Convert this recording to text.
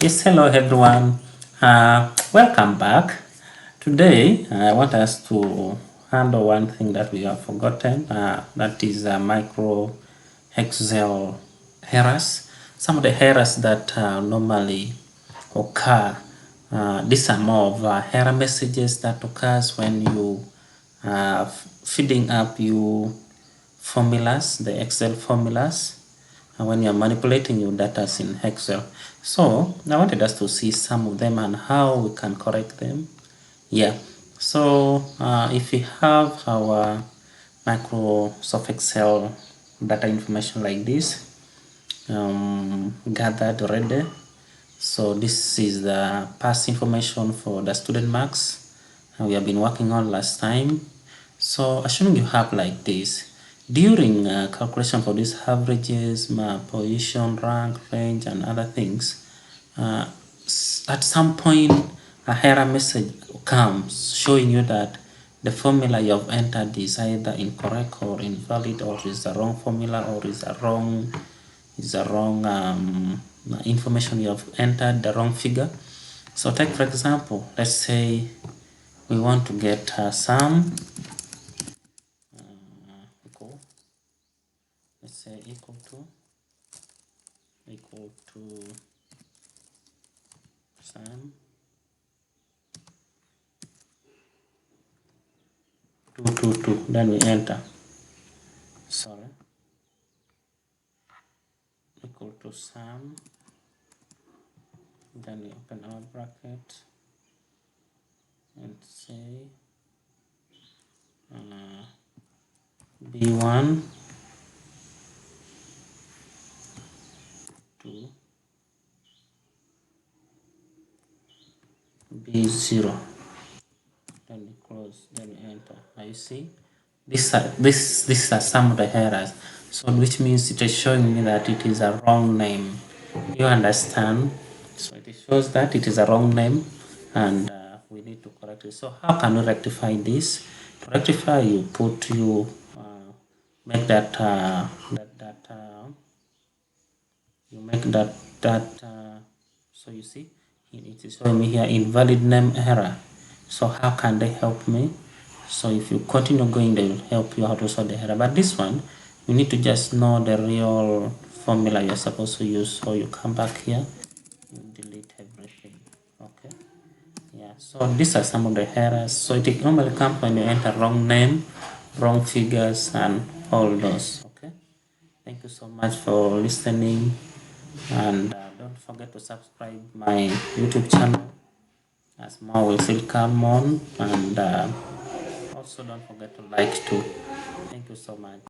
Yes, hello everyone. Welcome back. Today, I want us to handle one thing that we have forgotten. That is micro Excel errors. Some of the errors that normally occur. These are more of error messages that occurs when you feeding up your formulas, the Excel formulas, when you're manipulating your data in Excel. So I wanted us to see some of them and how we can correct them. Yeah. So if we have our Microsoft Excel data information like this gathered already. So this is the past information for the student marks we have been working on last time. So assuming you have like this, during calculation for these averages, position, rank, range, and other things, at some point a error message comes showing you that the formula you have entered is either incorrect or invalid, or is the wrong formula, or is the wrong information you have entered, the wrong figure. So take for example, let's say we want to get sum equal, let's say equal to sum 222, then we enter, sorry, equal to sum, then we open our bracket and say b1 to b0, then we close, then we enter. Now you see these are some of the errors, so which means it is showing me that it is a wrong name. You understand? So it shows that it is a wrong name, and we need to correct it. So how can we rectify this? To rectify, you make that you make that so you see it is showing me here invalid name error. So how can they help me? So if you continue going, they will help you how to solve the error. But this one, you need to just know the real formula you're supposed to use. So you come back here, you delete everything. Okay. Yeah. So these are some of the errors. So it normally comes when you enter wrong name, wrong figures, and all those. Okay. Thank you so much for listening, and don't forget to subscribe my YouTube channel as more will still come on, and also don't forget to like too. Thank you so much.